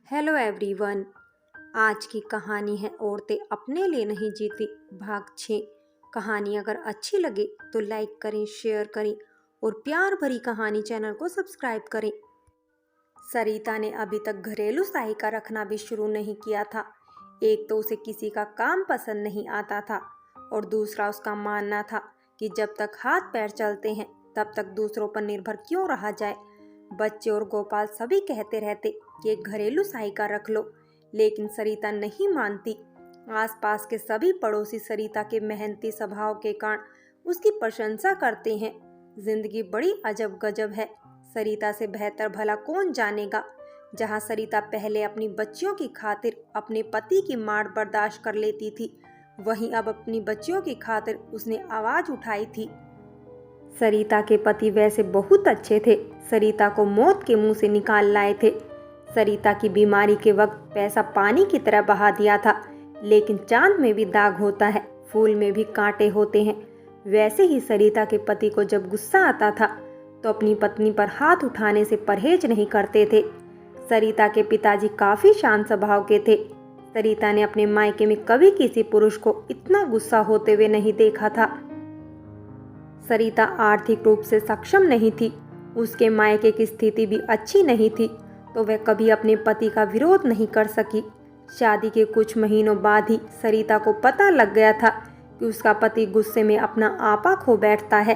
Hello everyone. आज की कहानी है औरतें अपने लिए नहीं जीती भाग 6। कहानी अगर अच्छी लगे तो लाइक करें, शेयर करें और प्यार भरी कहानी चैनल को सब्सक्राइब करें। सरिता ने अभी तक घरेलू सहायिका रखना भी शुरू नहीं किया था। एक तो उसे किसी का काम पसंद नहीं आता था और दूसरा उसका मानना था कि जब तक हाथ पैर चलते हैं तब तक दूसरों पर निर्भर क्यों रहा जाए। बच्चे और गोपाल सभी कहते रहते कि एक घरेलू सहायिका रख लो, लेकिन सरिता नहीं मानती। आसपास के सभी पड़ोसी सरिता के मेहनती स्वभाव के कारण उसकी प्रशंसा करते हैं। जिंदगी बड़ी अजब गजब है। सरिता से बेहतर भला कौन जानेगा। जहां सरिता पहले अपनी बच्चियों की खातिर अपने पति की मार बर्दाश्त कर लेती थी, वहीं अब अपनी बच्चियों की खातिर उसने आवाज उठाई थी। सरिता के पति वैसे बहुत अच्छे थे, सरिता को मौत के मुंह से निकाल लाए थे। सरिता की बीमारी के वक्त पैसा पानी की तरह बहा दिया था, लेकिन चांद में भी दाग होता है, फूल में भी कांटे होते हैं। वैसे ही सरिता के पति को जब गुस्सा आता था तो अपनी पत्नी पर हाथ उठाने से परहेज नहीं करते थे। सरिता के पिताजी काफी शांत स्वभाव के थे। सरिता ने अपने मायके में कभी किसी पुरुष को इतना गुस्सा होते हुए नहीं देखा था। सरिता आर्थिक रूप से सक्षम नहीं थी, उसके मायके की स्थिति भी अच्छी नहीं थी, तो वह कभी अपने पति का विरोध नहीं कर सकी। शादी के कुछ महीनों बाद ही सरिता को पता लग गया था कि उसका पति गुस्से में अपना आपा खो बैठता है।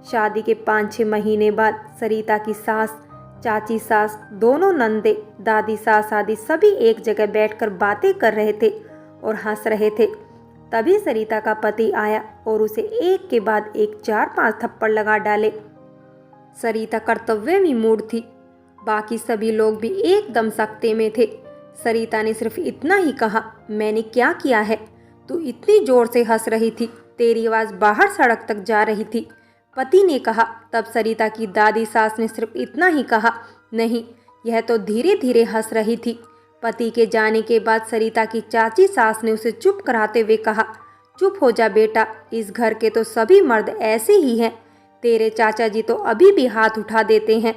शादी के 5-6 महीने बाद सरिता की सास, चाची सास, दोनों नंदे, दादी सास आदि सभी एक जगह बैठकर बातें कर रहे थे और हंस रहे थे। तभी सरिता का पति आया और उसे एक के बाद एक 4-5 थप्पड़ लगा डाले। सरिता कर्तव्य विमूढ़ थी, बाकी सभी लोग भी एकदम सख्ते में थे। सरिता ने सिर्फ इतना ही कहा, मैंने क्या किया है? तू इतनी जोर से हंस रही थी, तेरी आवाज बाहर सड़क तक जा रही थी। पति ने कहा। तब सरिता की दादी सास ने सिर्फ इतना ही कहा, नहीं, यह तो धीरे धीरे हंस रही थी। पति के जाने के बाद सरिता की चाची सास ने उसे चुप कराते हुए कहा, चुप हो जा बेटा, इस घर के तो सभी मर्द ऐसे ही हैं। तेरे चाचा जी तो अभी भी हाथ उठा देते हैं।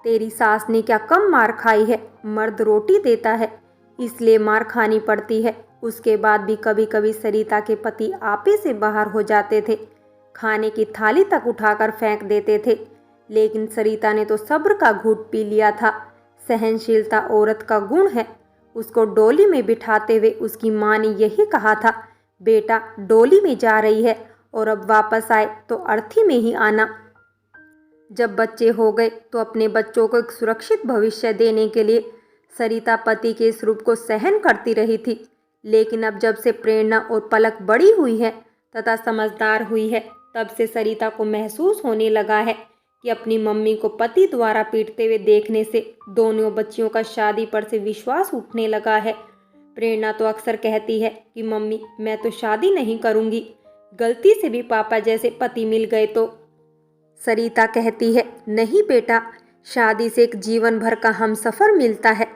तेरी सास ने क्या कम मार खाई है? मर्द रोटी देता है, इसलिए मार खानी पड़ती है। उसके बाद भी कभी कभी सरिता के पति आपे से बाहर हो जाते थे, खाने की थाली तक उठाकर फेंक देते थे, लेकिन सरिता ने तो सब्र का घूंट पी लिया था। सहनशीलता औरत का गुण है। उसको डोली में बिठाते हुए उसकी माँ ने यही कहा था, बेटा डोली में जा रही है और अब वापस आए तो अर्थी में ही आना। जब बच्चे हो गए तो अपने बच्चों को एक सुरक्षित भविष्य देने के लिए सरिता पति के इस रूप को सहन करती रही थी, लेकिन अब जब से प्रेरणा और पलक बड़ी हुई है तथा समझदार हुई है, तब से सरिता को महसूस होने लगा है कि अपनी मम्मी को पति द्वारा पीटते हुए देखने से दोनों बच्चियों का शादी पर से विश्वास उठने लगा है। प्रेरणा तो अक्सर कहती है कि मम्मी मैं तो शादी नहीं करूंगी, गलती से भी पापा जैसे पति मिल गए तो। सरिता कहती है, नहीं बेटा, शादी से एक जीवन भर का हमसफर मिलता है।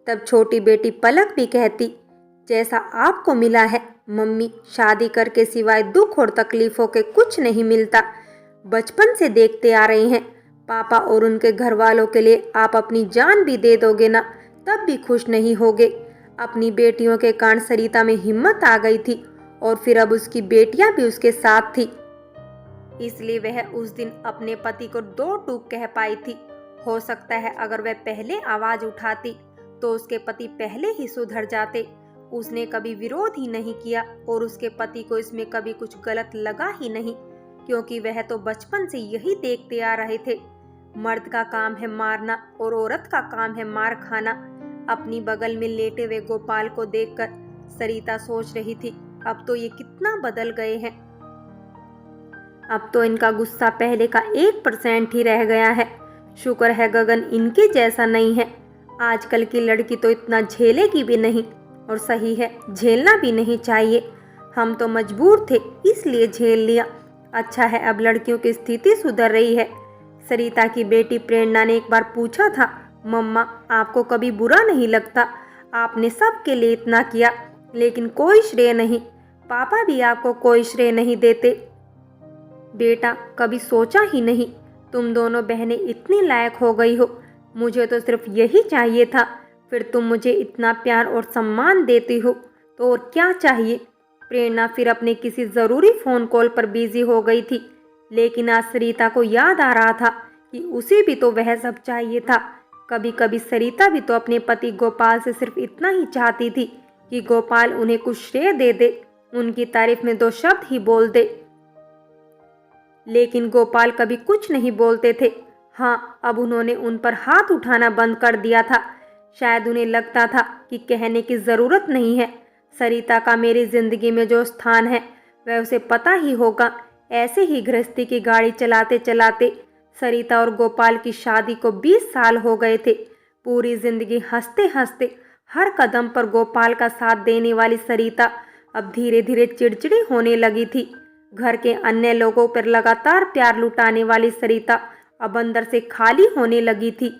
तब छोटी बेटी पलक भी कहती, जैसा आपको मिला है मम्मी, शादी करके सिवाय दुख और तकलीफों के कुछ नहीं मिलता। बचपन से देखते आ रहे हैं, पापा और उनके घर वालों के लिए आप अपनी जान भी दे दोगे ना, तब भी खुश नहीं होगे। अपनी बेटियों के कारण सरिता में हिम्मत आ गई थी और फिर अब उसकी बेटियां भी उसके साथ थी, इसलिए वह उस दिन अपने पति को 2 टूक कह पाई थी। हो सकता है अगर वह पहले आवाज उठाती तो उसके पति पहले ही सुधर जाते। उसने कभी विरोध ही नहीं किया और उसके पति को इसमें कभी कुछ गलत लगा ही नहीं, क्योंकि वह तो बचपन से यही देखते आ रहे थे। मर्द का काम है मारना और औरत का काम है मार खाना। अपनी बगल में लेटे हुए गोपाल को देखकर सरिता सोच रही थी, अब तो ये कितना बदल गए हैं। अब तो इनका गुस्सा पहले का 1% ही रह गया है। शुक्र है गगन इनके जैसा नहीं है। आजकल की लड़की तो इतना झेलेगी भी नहीं, और सही है, झेलना भी नहीं चाहिए। हम तो मजबूर थे इसलिए झेल लिया। अच्छा है अब लड़कियों की स्थिति सुधर रही है। सरिता की बेटी प्रेरणा ने एक बार पूछा था, मम्मा आपको कभी बुरा नहीं लगता? आपने सबके लिए इतना किया, लेकिन कोई श्रेय नहीं, पापा भी आपको कोई श्रेय नहीं देते। बेटा कभी सोचा ही नहीं, तुम दोनों बहनें इतनी लायक हो गई हो। मुझे तो सिर्फ यही चाहिए था, फिर तुम मुझे इतना प्यार और सम्मान देती हो तो और क्या चाहिए। प्रेरणा फिर अपने किसी ज़रूरी फ़ोन कॉल पर बिजी हो गई थी, लेकिन आज सरिता को याद आ रहा था कि उसे भी तो वह सब चाहिए था। कभी कभी सरिता भी तो अपने पति गोपाल से सिर्फ इतना ही चाहती थी कि गोपाल उन्हें कुछ श्रेय दे दे, उनकी तारीफ में दो शब्द ही बोल दे। लेकिन गोपाल कभी कुछ नहीं बोलते थे। हाँ, अब उन्होंने उन पर हाथ उठाना बंद कर दिया था। शायद उन्हें लगता था कि कहने की ज़रूरत नहीं है। सरिता का मेरी ज़िंदगी में जो स्थान है वह उसे पता ही होगा। ऐसे ही गृहस्थी की गाड़ी चलाते चलाते सरिता और गोपाल की शादी को 20 साल हो गए थे। पूरी ज़िंदगी हंसते हंसते हर कदम पर गोपाल का साथ देने वाली सरिता अब धीरे धीरे चिड़चिड़ी होने लगी थी। घर के अन्य लोगों पर लगातार प्यार लुटाने वाली सरिता अब अंदर से खाली होने लगी थी।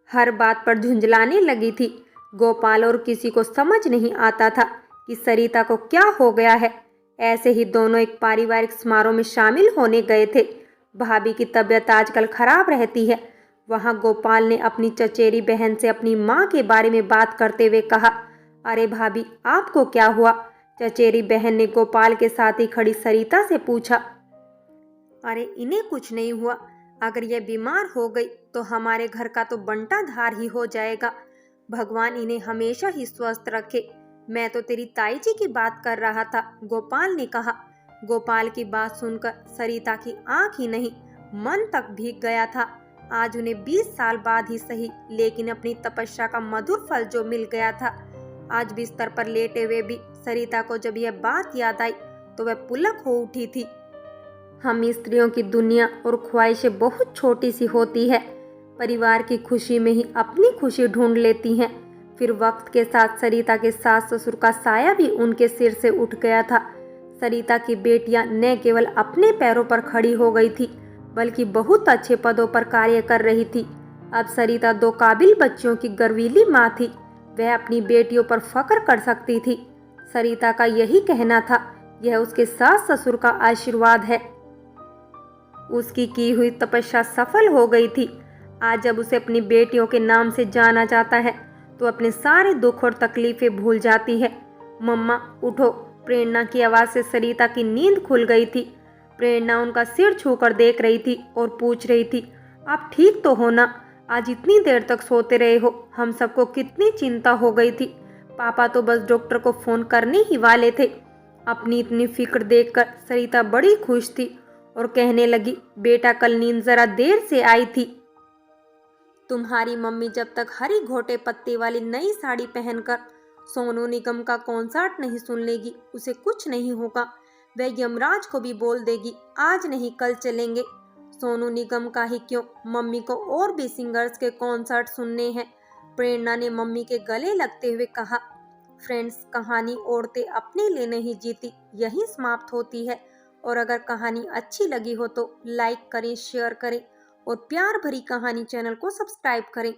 हर बात पर झुंझलाने लगी थी। गोपाल और किसी को समझ नहीं आता था कि सरिता को क्या हो गया है। ऐसे ही दोनों एक पारिवारिक समारोह में शामिल होने गए थे। भाभी की तबीयत आजकल खराब रहती है। वहाँ गोपाल ने अपनी चचेरी बहन से अपनी माँ के बारे में बात करते हुए कहा, अरे भाभी, आपको क्या हुआ? चचेरी बहन ने गोपाल के साथ ही खड़ी सरिता से पूछा। अरे इन्हें कुछ नहीं हुआ, अगर ये बीमार हो गई तो हमारे घर का तो बंटा धार ही हो जाएगा। भगवान इन्हें हमेशा ही स्वस्थ रखे। मैं तो तेरी ताई जी की बात कर रहा था, गोपाल ने कहा। गोपाल की बात सुनकर सरिता की आंख ही नहीं मन तक भीग गया था। आज उन्हें 20 साल बाद ही सही, लेकिन अपनी तपस्या का मधुर फल जो मिल गया था। आज बिस्तर पर लेटे हुए भी सरिता को जब यह बात याद आई तो वह पुलक हो उठी थी। हम स्त्रियों की दुनिया और ख्वाहिशें बहुत छोटी सी होती है। परिवार की खुशी में ही अपनी खुशी ढूंढ लेती हैं। फिर वक्त के साथ सरिता के सास ससुर का साया भी उनके सिर से उठ गया था। सरिता की बेटियां न केवल अपने पैरों पर खड़ी हो गई थी, बल्कि बहुत अच्छे पदों पर कार्य कर रही थी। अब सरिता 2 काबिल बच्चियों की गर्वीली माँ थी। वह अपनी बेटियों पर फख्र कर सकती थी। सरिता का यही कहना था, यह उसके सास ससुर का आशीर्वाद है। उसकी की हुई तपस्या सफल हो गई थी। आज जब उसे अपनी बेटियों के नाम से जाना जाता है तो अपने सारे दुख और तकलीफें भूल जाती है। मम्मा उठो। प्रेरणा की आवाज़ से सरिता की नींद खुल गई थी। प्रेरणा उनका सिर छूकर देख रही थी और पूछ रही थी, आप ठीक तो हो ना? आज इतनी देर तक सोते रहे हो, हम सबको कितनी चिंता हो गई थी। पापा तो बस डॉक्टर को फ़ोन करने ही वाले थे। अपनी इतनी फिक्र देखकर सरिता बड़ी खुश थी और कहने लगी, बेटा कल नींद जरा देर से आई थी। तुम्हारी मम्मी जब तक हरी घोटे पत्ते वाली नई साड़ी पहनकर सोनू निगम का कॉन्सर्ट नहीं सुन लेगी, उसे कुछ नहीं होगा। वह यमराज को भी बोल देगी, आज नहीं कल चलेंगे। सोनू निगम का ही क्यों, मम्मी को और भी सिंगर्स के कॉन्सर्ट सुनने हैं। प्रेरणा ने मम्मी के गले लगते हुए कहा। फ्रेंड्स, कहानी औरतें अपने लिए नहीं जीती यहीं समाप्त होती है। और अगर कहानी अच्छी लगी हो तो लाइक करें, शेयर करें और प्यार भरी कहानी चैनल को सब्सक्राइब करें।